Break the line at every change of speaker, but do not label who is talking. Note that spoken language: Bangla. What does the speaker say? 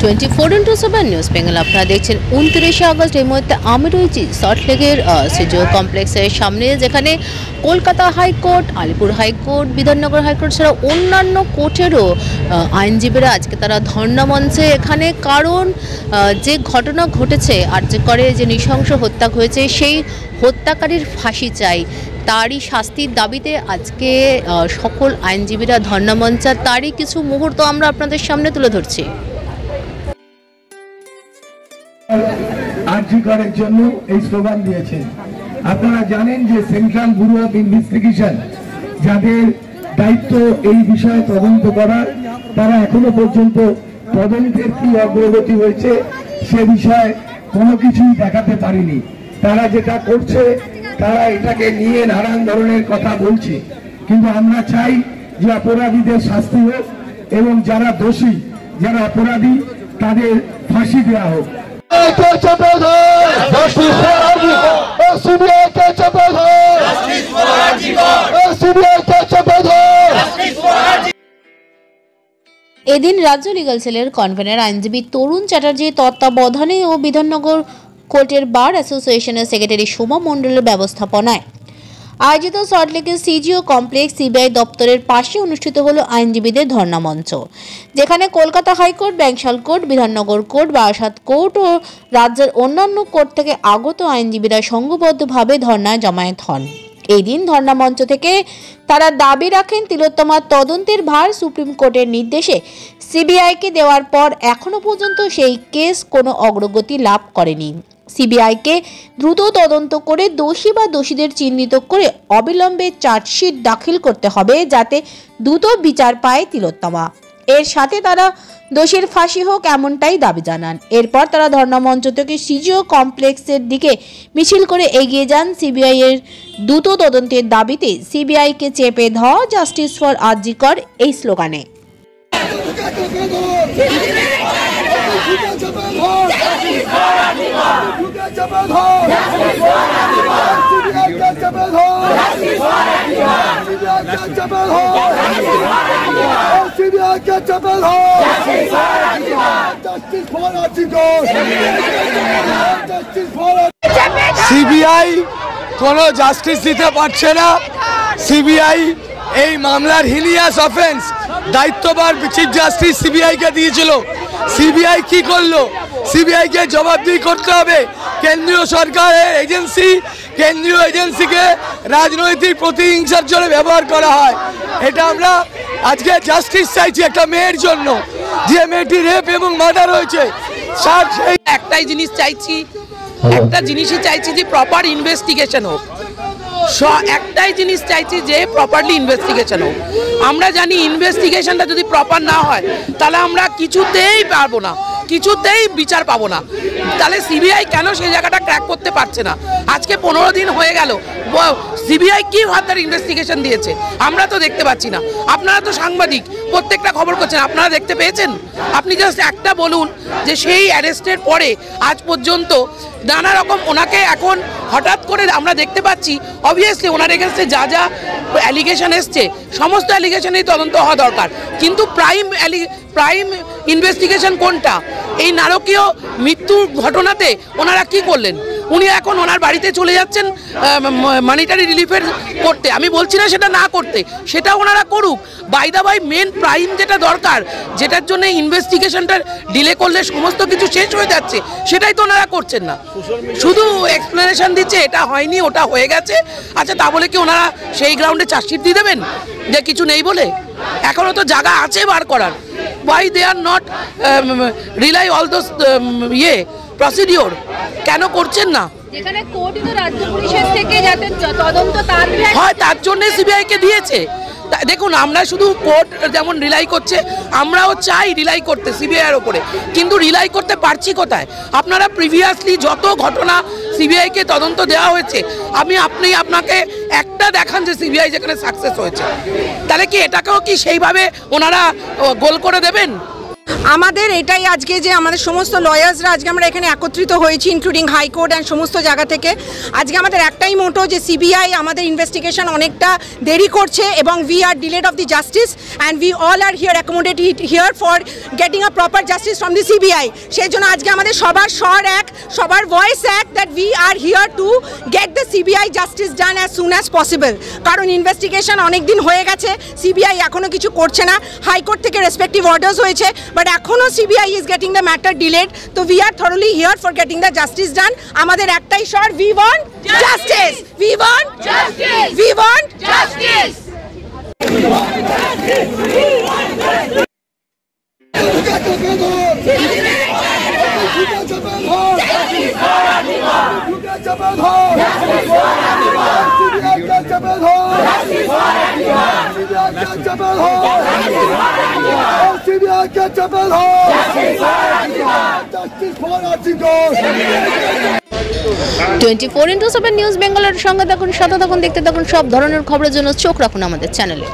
24x7 নিউজ বেঙ্গল আপনারা দেখছেন 29 আগস্ট এই মুহূর্তে আমি রয়েছি সল্টলেকের সিজিও কমপ্লেক্সের সামনে, যেখানে Kolkata high court, Alipore high court, Bidhannagar high court ছাড়া অন্যান্য কোর্টেরও আইনজীবীরা আজকে তারা ধর্ণা মঞ্চে এখানে, কারণ যে ঘটনা ঘটেছে আরজিকরে যে নৃশংস হত্যা হয়েছে সেই হত্যাকারীর ফাঁসি চাই, তারই শাস্তির দাবিতে আজকে সকল আইনজীবীরা ধর্ণা মঞ্চে। তারই কিছু মুহূর্ত আমরা আপনাদের সামনে তুলে ধরছি।
আরজিকরের জন্য এই স্লোগান দিয়েছেন। আপনারা জানেন যে সেন্ট্রাল ব্যুরো অফ ইনভেস্টিগেশন, যাদের দায়িত্ব এই বিষয়ে তদন্ত করার, তারা এখনো পর্যন্ত তদন্তের কি অগ্রগতি হয়েছে সে বিষয়ে কোনো কিছুই দেখাতে পারেনি। তারা যেটা করছে, তারা এটাকে নিয়ে নানান ধরনের কথা বলছে, কিন্তু আমরা চাই যে অপরাধীদের শাস্তি হোক এবং যারা দোষী, যারা অপরাধী, তাদের ফাঁসি দেওয়া হোক।
এদিন রাজ্য লিগাল সেলের কনভেনার আইনজীবী তরুণ চ্যাটার্জি তত্ত্বাবধানে ও বিধাননগর কোর্টের বার অ্যাসোসিয়েশনের সেক্রেটারি সোমা মণ্ডলের ব্যবস্থাপনায় আয়োজিত সল্টলেকের সিজিও কমপ্লেক্স সিবিআই দপ্তরের পাশে অনুষ্ঠিত হলো আইনজীবীদের ধর্ণা মঞ্চ, যেখানে Kolkata high court, Bankshall court, Bidhannagar court, Barasat court ও রাজ্যের অন্যান্য কোর্ট থেকে আগত আইনজীবীরা সংঘবদ্ধভাবে ধর্ণায় জমায়েত হন। এই দিন ধর্ণা মঞ্চ থেকে তারা দাবি রাখেন তিলোত্তমার তদন্তের ভার সুপ্রিম কোর্টের নির্দেশে সিবিআইকে দেওয়ার পর এখনো পর্যন্ত সেই কেস কোনো অগ্রগতি লাভ করেনি। সিবিআইকে দ্রুত তদন্ত করে দোষী বা দোষীদের চিহ্নিত করে অবিলম্বে চার্জশিট দাখিল করতে হবে, যাতে দ্রুত বিচার পায় তিলোত্তমা। এর সাথে তারা দোষীর ফাঁসি হোক এমনটাই দাবি জানান। এরপর তারা ধর্ণা মঞ্চ থেকে সিজিও কমপ্লেক্সের দিকে মিছিল করে এগিয়ে যান। সিবিআই এর দ্রুত তদন্তের দাবিতে সিবিআইকে চেপে ধর, জাস্টিস ফর আরজিকর এই স্লোগানে।
সিবিআই কোনো জাস্টিস দিতে পারছে না। সিবিআই এই মামলার হিনিয়াস অফেন্স দায়িত্বভার চিফ জাস্টিস সিবিআইকে দিয়েছিল। সিবিআই কি করলো? সিবিআইকে জবাবদিহি করতে হবে। কেন্দ্রীয় সরকারের এজেন্সি, কেন্দ্রীয় এজেন্সিকে রাজনৈতিক প্রতিহিংসার জন্য ব্যবহার করা হয়। এটা আমরা আজকে জাস্টিস চাইছি একটা মেয়ের জন্য, যে মেয়েটি রেপ এবং মার্ডার হয়েছে।
একটাই জিনিস চাইছি, একটা জিনিসই চাইছি যে প্রপার ইনভেস্টিগেশন হোক। একটাই জিনিস চাইছি যে প্রপারলি ইনভেস্টিগেশন হোক। আমরা জানি ইনভেস্টিগেশনটা যদি প্রপার না হয় তাহলে আমরা কিছুতেই পারবো না, কিছুতেই বিচার পাবো না। তাহলে সিবিআই কেন সেই জায়গাটা ক্র্যাক করতে পারছে না? আজকে 15 দিন হয়ে গেল, সিবিআই কি ফার্দার ইনভেস্টিগেশন দিয়েছে আমরা তো দেখতে পাচ্ছি না। আপনারা তো সাংবাদিক, প্রত্যেকটা খবর করছেন, আপনারা দেখতে পেয়েছেন? আপনি জাস্ট একটা বলুন যে সেই অ্যারেস্টের পরে আজ পর্যন্ত নানা রকম ওনাকে এখন হঠাৎ করে আমরা দেখতে পাচ্ছি, অবভিয়াসলি ওনার এগেনস্টে যা যা অ্যালিগেশন এসছে সমস্ত অ্যালিগেশনেই তদন্ত হওয়া দরকার, কিন্তু প্রাইম ইনভেস্টিগেশন কোনটা? এই নারকীয় মৃত্যুর ঘটনাতে ওনারা কি করলেন? উনি এখন ওনার বাড়িতে চলে যাচ্ছেন মানিটারি রিলিফের করতে। আমি বলছি না সেটা না করতে, সেটা ওনারা করুক। By the by main prime যেটা দরকার, যেটার জন্য ইনভেস্টিগেশনটা ডিলে করলে সমস্ত কিছু শেষ হয়ে যাচ্ছে, সেটাই তো ওনারা করছেন না। শুধু এক্সপ্লেনেশন দিচ্ছে এটা হয়নি, ওটা হয়ে গেছে। আচ্ছা, তা বলে কি ওনারা সেই গ্রাউন্ডে চার্জশিট দিয়ে দেবেন যে কিছু নেই বলে? এখনও তো জায়গা আছে বার করার। why they are not rely all those procedure কেন করছেন না?
যেখানে কোর্টই তো রাজ্য পুলিশের থেকে যাতে তদন্ত তাড়াতাড়ি
হয় তার জন্য সিবিআইকে দিয়েছে। দেখুন, আমরা শুধু কোর্ট যেমন রিলাই করছে, আমরাও চাই রিলাই করতে সিবিআইয়ের ওপরে, কিন্তু রিলাই করতে পারছি কোথায়? আপনারা প্রিভিয়াসলি যত ঘটনা সিবিআইকে তদন্ত দেওয়া হয়েছে, আপনি আপনাকে একটা দেখান যে সিবিআই যেখানে সাকসেস হয়েছে, তাহলে কি এটাকেও কি সেইভাবে ওনারা গোল করে দেবেন?
আমাদের এটাই আজকে যে আমাদের সমস্ত লয়ার্সরা আজকে আমরা এখানে একত্রিত হয়েছি, ইনক্লুডিং হাইকোর্ট অ্যান্ড সমস্ত জায়গা থেকে। আজকে আমাদের একটাই মোটো যে সিবিআই আমাদের ইনভেস্টিগেশন অনেকটা দেরি করছে এবং we are delayed of the justice and we all R here accommodated here for getting a proper justice from the CBI. সেই জন্য আজকে আমাদের সবার স্বর এক, সবার ভয়েস এক, that we are here to get the CBI justice done as soon as possible. কারণ ইনভেস্টিগেশন অনেক দিন হয়ে গেছে, সিবিআই এখনও কিছু করছে না। হাইকোর্ট থেকে রেসপেক্টিভ অর্ডার্স হয়েছে, বাট এখনো CBI is getting the matter delayed. So we are thoroughly here for getting the justice done. আমাদের একটাই স্বর, we want justice. We want justice. We want justice.
Justice 24/7 news বেঙ্গলের সঙ্গে থাকুন, সাথে থাকুন, দেখতে থাকুন সব ধরনের খবরের জন্য চোখ রাখুন আমাদের চ্যানেলে।